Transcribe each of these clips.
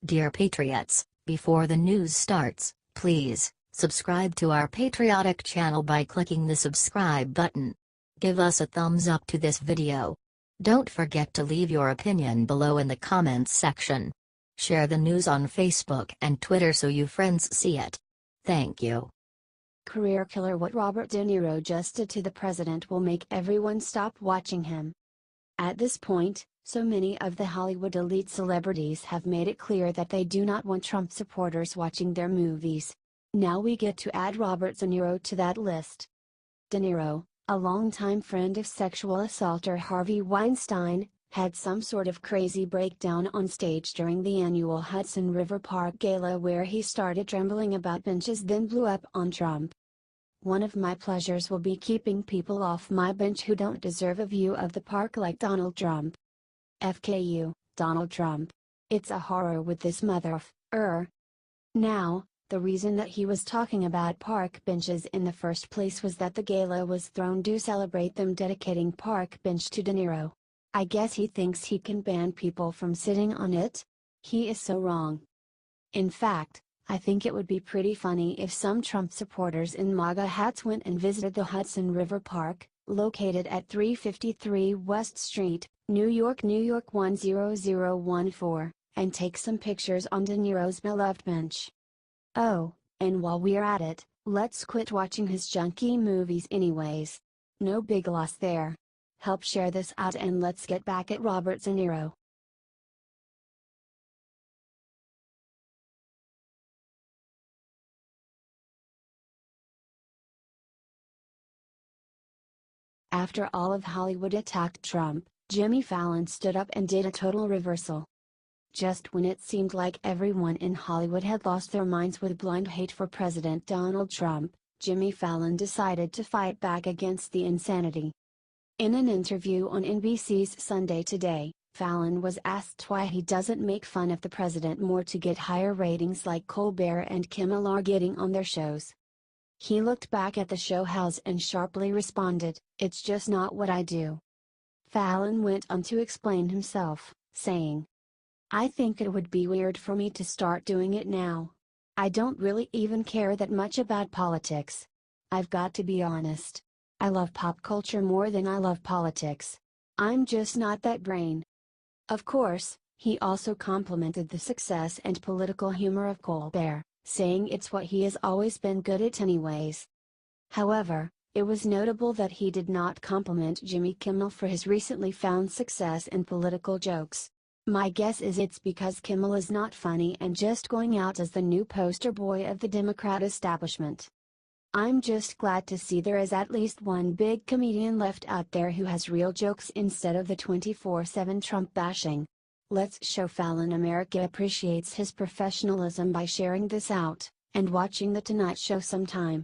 Dear Patriots, before the news starts, please subscribe to our patriotic channel by clicking the subscribe button. Give us a thumbs up to this video. Don't forget to leave your opinion below in the comments section. Share the news on Facebook and Twitter so you friends see it. Thank you. Career killer: what Robert De Niro just did to the president will make everyone stop watching him. At this point, so many of the Hollywood elite celebrities have made it clear that they do not want Trump supporters watching their movies. Now we get to add Robert De Niro to that list. De Niro, a longtime friend of sexual assaulter Harvey Weinstein, had some sort of crazy breakdown on stage during the annual Hudson River Park Gala where he started trembling about benches then blew up on Trump. One of my pleasures will be keeping people off my bench who don't deserve a view of the park like Donald Trump. FKU, Donald Trump. It's a horror with this motherf. Now, the reason that he was talking about park benches in the first place was that the gala was thrown to celebrate them dedicating park bench to De Niro. I guess he thinks he can ban people from sitting on it? He is so wrong. In fact, I think it would be pretty funny if some Trump supporters in MAGA hats went and visited the Hudson River Park, located at 353 West Street, New York 10014, and take some pictures on De Niro's beloved bench. Oh, and while we're at it, let's quit watching his junky movies anyways. No big loss there. Help share this out and let's get back at Robert De Niro. After all of Hollywood attacked Trump, Jimmy Fallon stood up and did a total reversal. Just when it seemed like everyone in Hollywood had lost their minds with blind hate for President Donald Trump, Jimmy Fallon decided to fight back against the insanity. In an interview on NBC's Sunday Today, Fallon was asked why he doesn't make fun of the president more to get higher ratings like Colbert and Kimmel are getting on their shows. He looked back at the show house and sharply responded, "It's just not what I do." Fallon went on to explain himself, saying, "I think it would be weird for me to start doing it now. I don't really even care that much about politics. I've got to be honest. I love pop culture more than I love politics. I'm just not that brain." Of course, he also complimented the success and political humor of Colbert, saying it's what he has always been good at anyways. However, it was notable that he did not compliment Jimmy Kimmel for his recently found success in political jokes. My guess is it's because Kimmel is not funny and just going out as the new poster boy of the Democrat establishment. I'm just glad to see there is at least one big comedian left out there who has real jokes instead of the 24/7 Trump bashing. Let's show Fallon America appreciates his professionalism by sharing this out, and watching The Tonight Show sometime.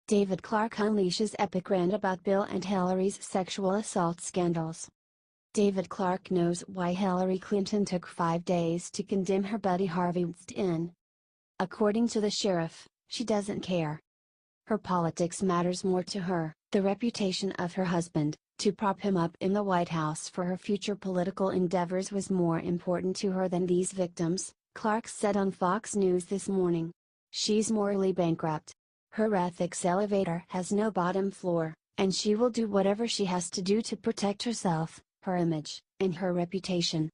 David Clarke unleashes epic rant about Bill and Hillary's sexual assault scandals. David Clarke knows why Hillary Clinton took 5 days to condemn her buddy Harvey Weinstein. According to the sheriff, she doesn't care. Her politics matters more to her, the reputation of her husband, to prop him up in the White House for her future political endeavors was more important to her than these victims, Clarke said on Fox News this morning. She's morally bankrupt. Her ethics elevator has no bottom floor, and she will do whatever she has to do to protect herself, her image, and her reputation.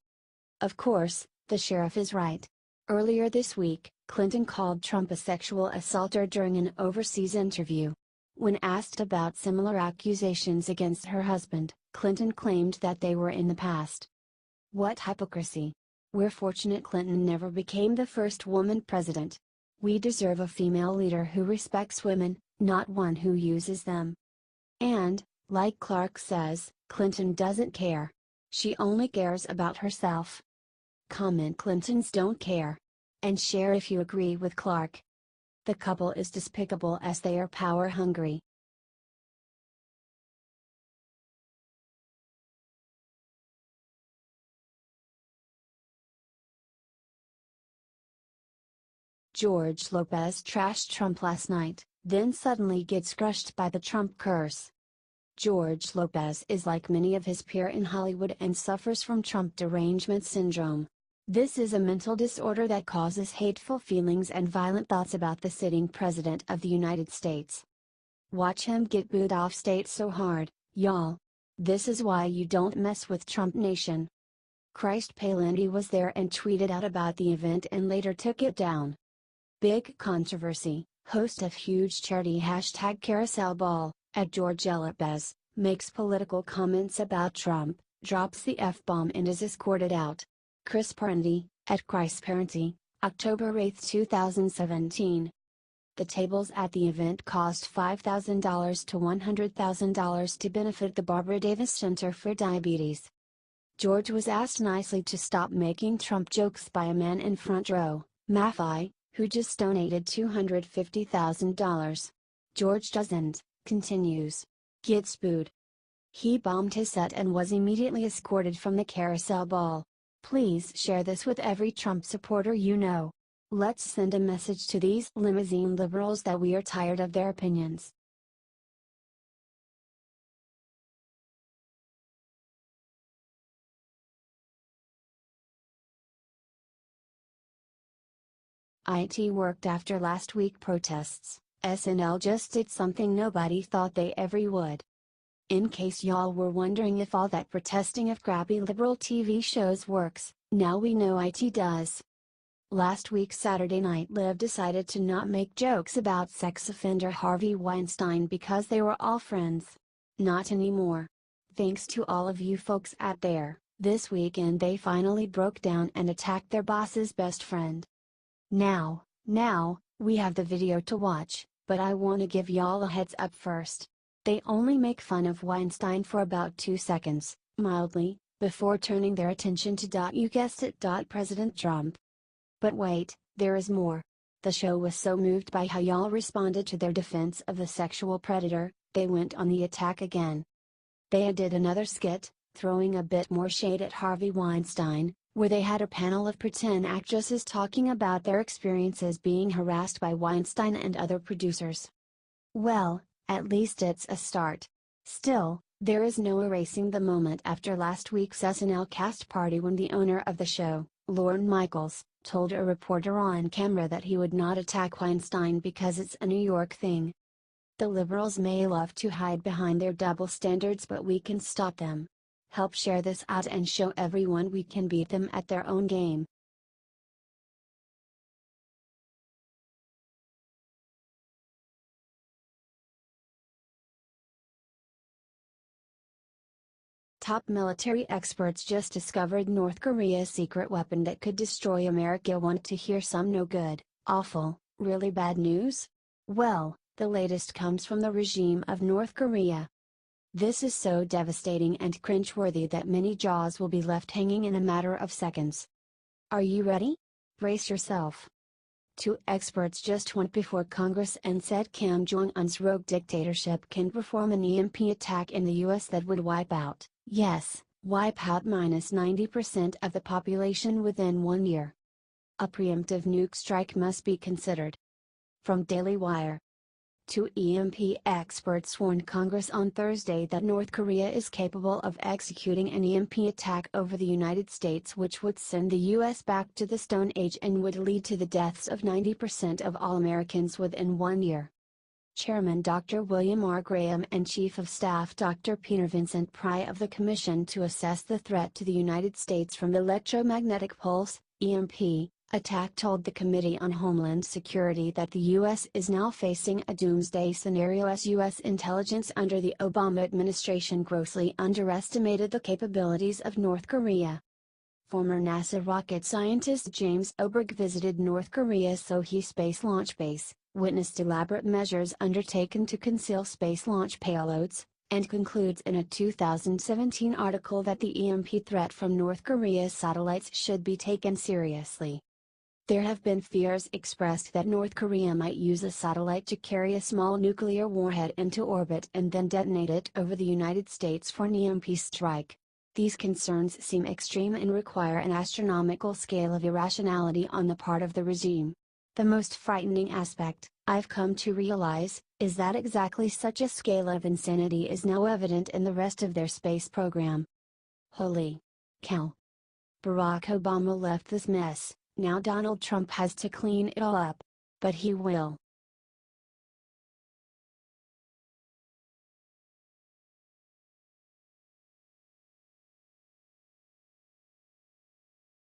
Of course, the sheriff is right. Earlier this week, Clinton called Trump a sexual assaulter during an overseas interview. When asked about similar accusations against her husband, Clinton claimed that they were in the past. What hypocrisy! We're fortunate Clinton never became the first woman president. We deserve a female leader who respects women, not one who uses them. And, like Clarke says, Clinton doesn't care. She only cares about herself. Comment Clintons don't care. And share if you agree with Clarke. The couple is despicable as they are power hungry. George Lopez trashed Trump last night, then suddenly gets crushed by the Trump curse. George Lopez is like many of his peers in Hollywood and suffers from Trump derangement syndrome. This is a mental disorder that causes hateful feelings and violent thoughts about the sitting President of the United States. Watch him get booed off stage so hard, y'all. This is why you don't mess with Trump Nation. Christ Palandy was there and tweeted out about the event and later took it down. Big controversy. Host of huge charity #carousel ball, at George Lopez, makes political comments about Trump, drops the F-bomb and is escorted out. Chris Parenty, at Chris Parenty, October 8, 2017. The tables at the event cost $5,000 to $100,000 to benefit the Barbara Davis Center for Diabetes. George was asked nicely to stop making Trump jokes by a man in front row, Maffei, who just donated $250,000. George doesn't, continues. Gets booed. He bombed his set and was immediately escorted from the carousel ball. Please share this with every Trump supporter you know. Let's send a message to these limousine liberals that we are tired of their opinions. IT worked after last week protests. SNL just did something nobody thought they ever would. In case y'all were wondering if all that protesting of crappy liberal TV shows works, now we know IT does. Last week Saturday Night Live decided to not make jokes about sex offender Harvey Weinstein because they were all friends. Not anymore. Thanks to all of you folks out there, this weekend they finally broke down and attacked their boss's best friend. Now, we have the video to watch, but I wanna give y'all a heads up first. They only make fun of Weinstein for about 2 seconds, mildly, before turning their attention to you guessed it, President Trump. But wait, there is more. The show was so moved by how y'all responded to their defense of the sexual predator, they went on the attack again. They did another skit, throwing a bit more shade at Harvey Weinstein, where they had a panel of pretend actresses talking about their experiences being harassed by Weinstein and other producers. Well, at least it's a start. Still, there is no erasing the moment after last week's SNL cast party when the owner of the show, Lorne Michaels, told a reporter on camera that he would not attack Weinstein because it's a New York thing. The liberals may love to hide behind their double standards, but we can stop them. Help share this out and show everyone we can beat them at their own game. Top military experts just discovered North Korea's secret weapon that could destroy America. Want to hear some no good, awful, really bad news? Well, the latest comes from the regime of North Korea. This is so devastating and cringeworthy that many jaws will be left hanging in a matter of seconds. Are you ready? Brace yourself. 2 experts just went before Congress and said Kim Jong-un's rogue dictatorship can perform an EMP attack in the US that would wipe out, yes, wipe out minus 90% of the population within 1 year. A preemptive nuke strike must be considered. From Daily Wire. 2 EMP experts warned Congress on Thursday that North Korea is capable of executing an EMP attack over the United States, which would send the U.S. back to the Stone Age and would lead to the deaths of 90% of all Americans within 1 year. Chairman Dr. William R. Graham and Chief of Staff Dr. Peter Vincent Pry of the Commission to Assess the Threat to the United States from Electromagnetic Pulse, EMP, attack told the Committee on Homeland Security that the U.S. is now facing a doomsday scenario as U.S. intelligence under the Obama administration grossly underestimated the capabilities of North Korea. Former NASA rocket scientist James Oberg visited North Korea's Sohe Space Launch Base, witnessed elaborate measures undertaken to conceal space launch payloads, and concludes in a 2017 article that the EMP threat from North Korea's satellites should be taken seriously. There have been fears expressed that North Korea might use a satellite to carry a small nuclear warhead into orbit and then detonate it over the United States for an EMP strike. These concerns seem extreme and require an astronomical scale of irrationality on the part of the regime. The most frightening aspect, I've come to realize, is that exactly such a scale of insanity is now evident in the rest of their space program. Holy cow. Barack Obama left this mess, now Donald Trump has to clean it all up. But he will.